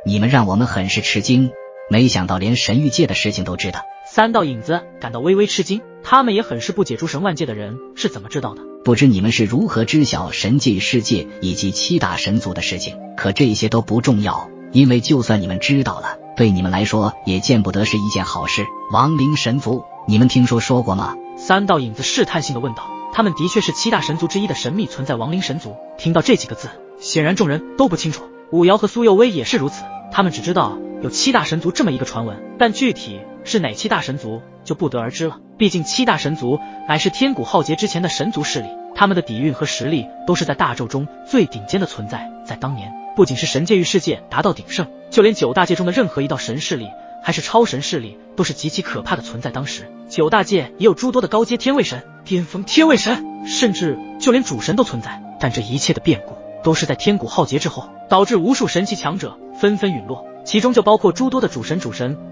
你们让我们很是吃惊，没想到连神域界的事情都知道。三道影子感到微微吃惊，他们也很是不解诸神万界的人是怎么知道的。不知你们是如何知晓神界与世界以及七大神族的事情，可这些都不重要，因为就算你们知道了，对你们来说也见不得是一件好事。亡灵神族，你们听说过吗？三道影子试探性地问道。他们的确是七大神族之一的神秘存在亡灵神族。听到这几个字，显然众人都不清楚。武瑶和苏佑威也是如此，他们只知道有七大神族这么一个传闻，但具体是哪七大神族就不得而知了。毕竟七大神族乃是天古浩劫之前的神族势力，他们的底蕴和实力都是在大宙中最顶尖的存在。在当年，不仅是神界域世界达到鼎盛，就连九大界中的任何一道神势力还是超神势力都是极其可怕的存在。当时九大界也有诸多的高阶天位神、巅峰天位神，甚至就连主神都存在。但这一切的变故都是在天古浩劫之后，导致无数神奇强者纷纷陨落，其中就包括诸多的主神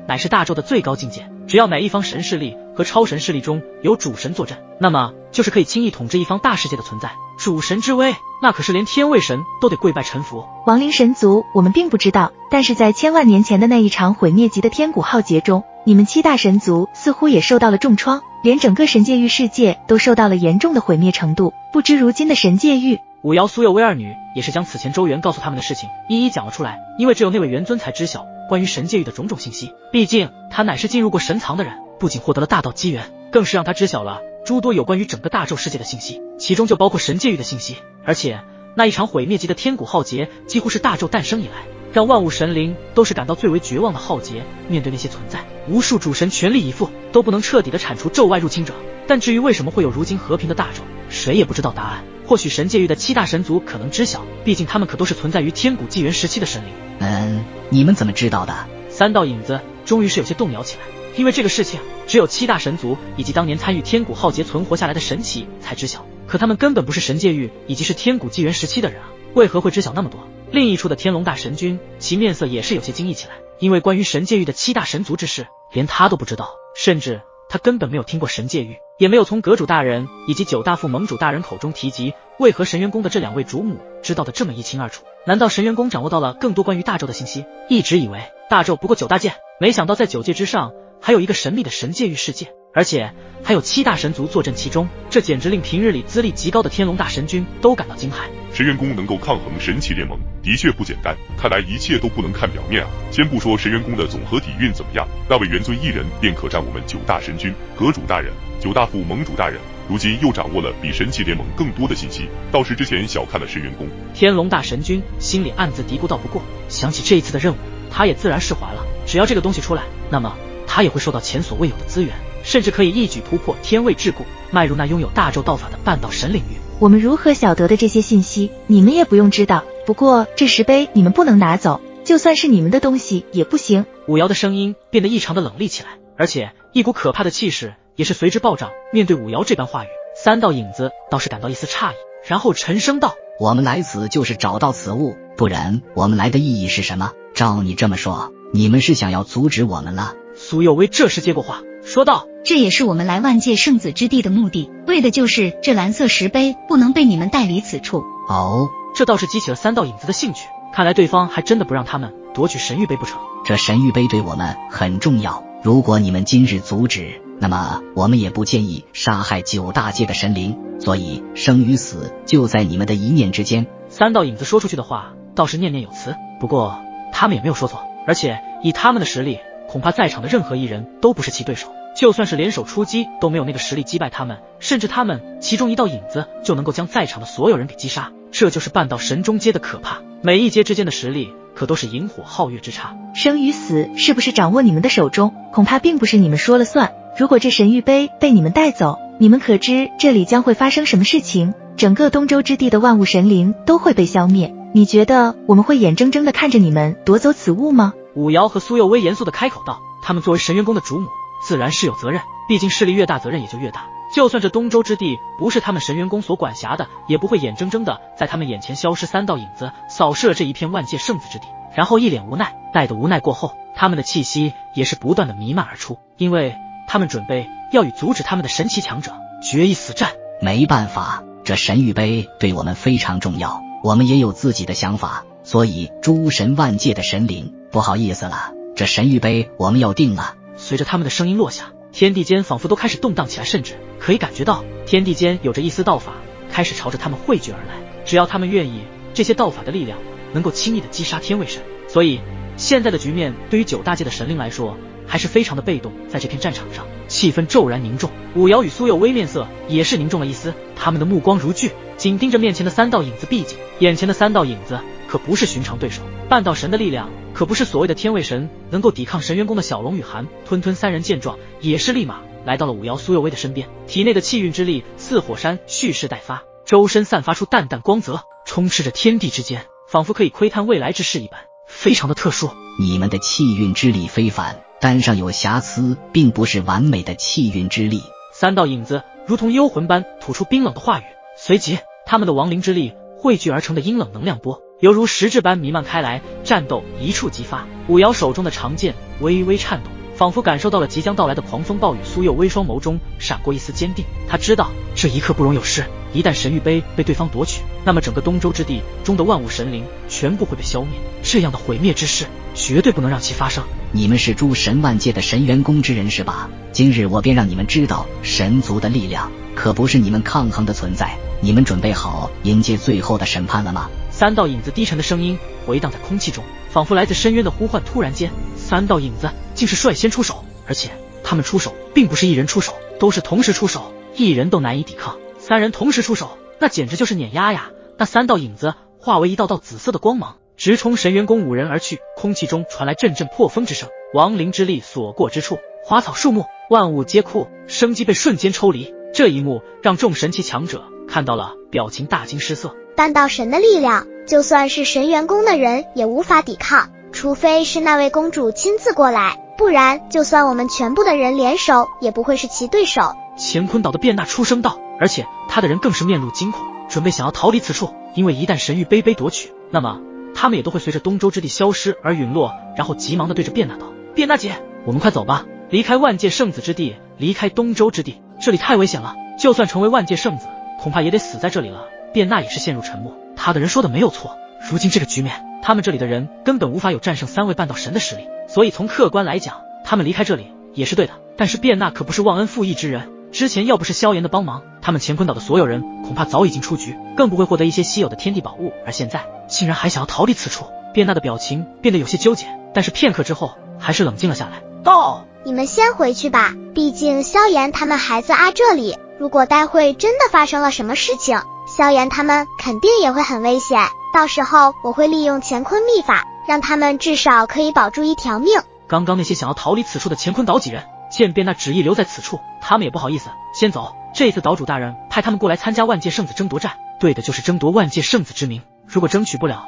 乃是大宙的最高境界。只要哪一方神势力和超神势力中有主神坐镇，那么就是可以轻易统治一方大世界的存在。主神之威，那可是连天位神都得跪拜臣服。亡灵神族我们并不知道，但是在千万年前的那一场毁灭级的天古浩劫中，你们七大神族似乎也受到了重创，连整个神界域世界都受到了严重的毁灭程度。不知如今的神界域，武瑶、苏佑威二女也是将此前周元告诉他们的事情一一讲了出来，因为只有那位元尊才知晓关于神界域的种种信息。毕竟他乃是进入过神藏的人，不仅获得了大道机缘，更是让他知晓了诸多有关于整个大宙世界的信息，其中就包括神界域的信息。而且那一场毁灭级的天古浩劫几乎是大宙诞生以来让万物神灵都是感到最为绝望的浩劫。面对那些存在，无数主神全力以赴都不能彻底的铲除宙外入侵者。但至于为什么会有如今和平的大宙，谁也不知道答案。或许神界域的七大神族可能知晓，毕竟他们可都是存在于天古纪元时期的神灵。你们怎么知道的？三道影子终于是有些动摇起来，因为这个事情只有七大神族以及当年参与天古浩劫存活下来的神祇才知晓，可他们根本不是神界域以及是天古纪元时期的人啊，为何会知晓那么多？另一处的天龙大神君，其面色也是有些惊异起来，因为关于神界域的七大神族之事，连他都不知道，甚至他根本没有听过神界域，也没有从阁主大人以及九大副盟主大人口中提及。为何神元宫的这两位主母知道的这么一清二楚？难道神元宫掌握到了更多关于大宙的信息？一直以为大宙不过九大界，没想到在九界之上还有一个神秘的神界域世界，而且还有七大神族坐镇其中，这简直令平日里资历极高的天龙大神君都感到惊骇。神元宫能够抗衡神奇联盟，的确不简单，看来一切都不能看表面啊。先不说神元宫的总和底蕴怎么样，那位元尊一人便可战我们九大神君、阁主大人、九大副盟主大人，如今又掌握了比神奇联盟更多的信息，倒是之前小看了神元宫。天龙大神君心里暗自嘀咕道，不过想起这一次的任务，他也自然释怀了。只要这个东西出来，那么他也会受到前所未有的资源，甚至可以一举突破天位桎梏，迈入那拥有大宙道法的半道神领域。我们如何晓得的这些信息，你们也不用知道。不过这石碑你们不能拿走，就算是你们的东西也不行。武瑶的声音变得异常的冷厉起来，而且一股可怕的气势也是随之暴涨。面对武瑶这般话语，三道影子倒是感到一丝诧异，然后沉声道：我们来此就是找到此物，不然我们来的意义是什么？照你这么说，你们是想要阻止我们了？苏佑威这时接过话说道：这也是我们来万界圣子之地的目的，为的就是这蓝色石碑不能被你们带离此处。哦，这倒是激起了三道影子的兴趣，看来对方还真的不让他们夺取神域碑不成。这神域碑对我们很重要，如果你们今日阻止，那么我们也不建议杀害九大界的神灵，所以生与死就在你们的一念之间。三道影子说出去的话倒是念念有词，不过他们也没有说错，而且以他们的实力，恐怕在场的任何一人都不是其对手，就算是联手出击都没有那个实力击败他们，甚至他们其中一道影子就能够将在场的所有人给击杀。这就是半道神中阶的可怕，每一阶之间的实力可都是萤火皓月之差。生与死是不是掌握你们的手中，恐怕并不是你们说了算。如果这神域碑被你们带走，你们可知这里将会发生什么事情？整个东周之地的万物神灵都会被消灭，你觉得我们会眼睁睁地看着你们夺走此物吗？武瑶和苏佑威严肃地开口道，他们作为神元宫的主母，自然是有责任，毕竟势力越大责任也就越大。就算这东周之地不是他们神元宫所管辖的，也不会眼睁睁的在他们眼前消失。三道影子扫视了这一片万界圣子之地，然后一脸无奈，待得无奈过后，他们的气息也是不断的弥漫而出，因为他们准备要与阻止他们的神奇强者决一死战。没办法，这神域碑对我们非常重要，我们也有自己的想法，所以诸神万界的神灵不好意思了，这神谕碑我们要定了。随着他们的声音落下，天地间仿佛都开始动荡起来，甚至可以感觉到天地间有着一丝道法开始朝着他们汇聚而来。只要他们愿意，这些道法的力量能够轻易的击杀天位神。所以现在的局面对于9大界的神灵来说还是非常的被动。在这片战场上，气氛骤然凝重，武瑶与苏有微面色也是凝重了一丝，他们的目光如炬，紧盯着面前的3道影子。毕竟眼前的3道影子可不是寻常对手，半道神的力量可不是所谓的天位神能够抵抗。神元宫的小龙与寒吞吞3人见状，也是立马来到了武瑶苏有微的身边，体内的气运之力似火山蓄势待发，周身散发出淡淡光泽，充斥着天地之间，仿佛可以窥探未来之事一般，非常的特殊。你们的气运之力非凡，但尚有瑕疵，并不是完美的气运之力。3道影子如同幽魂般吐出冰冷的话语，随即他们的亡灵之力汇聚而成的阴冷能量波犹如实质般弥漫开来，战斗一触即发。武瑶手中的长剑微微颤动，仿佛感受到了即将到来的狂风暴雨。苏有微双眸中闪过一丝坚定，他知道这一刻不容有失，一旦神谕碑被对方夺取，那么整个东周之地中的万物神灵全部会被消灭，这样的毁灭之事绝对不能让其发生。你们是诸神万界的神元宫之人是吧？今日我便让你们知道，神族的力量可不是你们抗衡的存在。你们准备好迎接最后的审判了吗？3道影子低沉的声音回荡在空气中，仿佛来自深渊的呼唤。突然间，3道影子竟是率先出手，而且他们出手并不是一人出手，都是同时出手，一人都难以抵抗。3人同时出手，那简直就是碾压呀！那3道影子化为一道道紫色的光芒，直冲神元宫5人而去。空气中传来阵阵破风之声，亡灵之力所过之处，花草树木万物皆枯，生机被瞬间抽离。这一幕让众神奇强者看到了，表情大惊失色。半道神的力量，就算是神元宫的人也无法抵抗，除非是那位公主亲自过来，不然就算我们全部的人联手，也不会是其对手。乾坤岛的卞娜出声道，而且他的人更是面露惊恐，准备想要逃离此处，因为一旦神谕碑夺取，那么他们也都会随着东周之地消失而陨落。然后急忙的对着卞娜道：“卞娜姐，我们快走吧，离开万界圣子之地，离开东周之地，这里太危险了，就算成为万界圣子，恐怕也得死在这里了。”卞娜也是陷入沉默，他的人说的没有错，如今这个局面，他们这里的人根本无法有战胜3位半道神的实力，所以从客观来讲，他们离开这里也是对的。但是卞娜可不是忘恩负义之人，之前要不是萧炎的帮忙，他们乾坤岛的所有人恐怕早已经出局，更不会获得一些稀有的天地宝物，而现在竟然还想要逃离此处。卞娜的表情变得有些纠结，但是片刻之后还是冷静了下来，道：“你们先回去吧，毕竟萧炎他们还在这里，如果待会真的发生了什么事情，萧炎他们肯定也会很危险，到时候我会利用乾坤秘法，让他们至少可以保住一条命。”刚刚那些想要逃离此处的乾坤岛几人见卞娜执意留在此处，他们也不好意思先走。这一次岛主大人派他们过来参加万界圣子争夺战，对的就是争夺万界圣子之名，如果争取不了，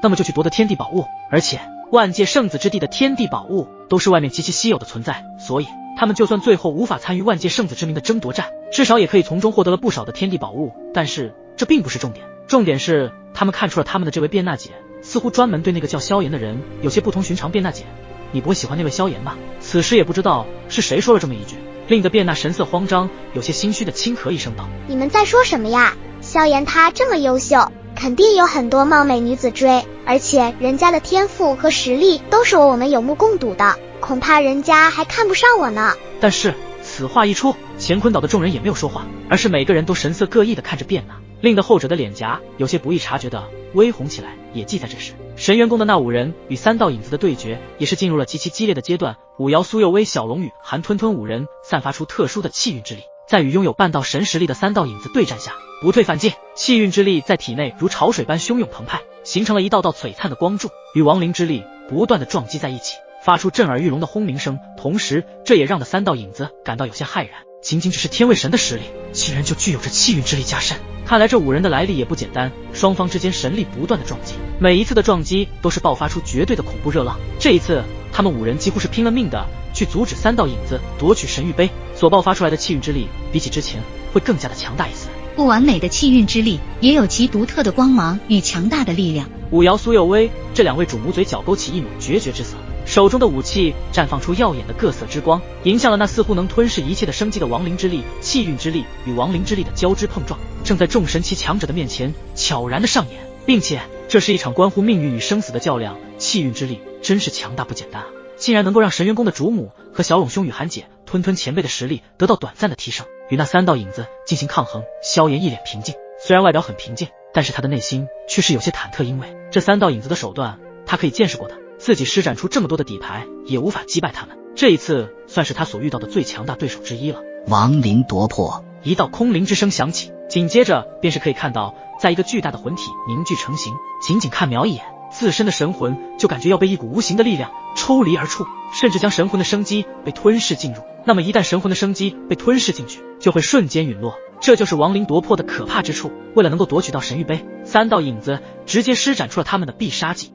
那么就去夺得天地宝物，而且万界圣子之地的天地宝物都是外面极其稀有的存在，所以他们就算最后无法参与万界圣子之名的争夺战，至少也可以从中获得了不少的天地宝物。但是这并不是重点，重点是他们看出了他们的这位卞娜姐似乎专门对那个叫萧炎的人有些不同寻常。卞娜姐，你不会喜欢那位萧炎吧？此时也不知道是谁说了这么一句，令得卞娜神色慌张，有些心虚的轻咳一声道：“你们在说什么呀？萧炎他这么优秀，肯定有很多貌美女子追，而且人家的天赋和实力都是我们有目共睹的，恐怕人家还看不上我呢。”但是此话一出，乾坤岛的众人也没有说话，而是每个人都神色各异的看着卞娜，令得后者的脸颊有些不易察觉的微红起来。也即在这时，神元宫的那5人与3道影子的对决也是进入了极其激烈的阶段。武瑶、苏有微、小龙女、韩吞吞5人散发出特殊的气运之力，在与拥有半道神实力的3道影子对战下不退反进，气运之力在体内如潮水般汹涌澎湃，形成了一道道璀璨的光柱，与亡灵之力不断的撞击在一起，发出震耳欲聋的轰鸣声。同时这也让的3道影子感到有些骇然，仅仅只是天位神的实力，竟然就具有着气运之力加身，看来这5人的来历也不简单。双方之间神力不断的撞击，每一次的撞击都是爆发出绝对的恐怖热浪。这一次他们5人几乎是拼了命的去阻止3道影子夺取神谕碑，所爆发出来的气运之力比起之前会更加的强大一丝。不完美的气运之力也有其独特的光芒与强大的力量。武瑶、苏有微这2位主母嘴角勾起一抹决绝之色，手中的武器绽放出耀眼的各色之光，迎向了那似乎能吞噬一切的生机的亡灵之力。气运之力与亡灵之力的交织碰撞，正在众神奇强者的面前悄然的上演，并且这是一场关乎命运与生死的较量，气运之力真是强大不简单啊！竟然能够让神元宫的主母和小永兄与韩姐吞吞前辈的实力得到短暂的提升，与那3道影子进行抗衡。萧炎一脸平静，虽然外表很平静，但是他的内心却是有些忐忑，因为这3道影子的手段他可以见识过的，自己施展出这么多的底牌也无法击败他们，这一次算是他所遇到的最强大对手之一了。亡灵夺魄，一道空灵之声响起，紧接着便是可以看到，在一个巨大的魂体凝聚成型，仅仅看瞄一眼，自身的神魂就感觉要被一股无形的力量抽离而出，甚至将神魂的生机被吞噬进入。那么一旦神魂的生机被吞噬进去，就会瞬间陨落，这就是亡灵夺魄的可怕之处。为了能够夺取到神域杯，3道影子直接施展出了他们的必杀技。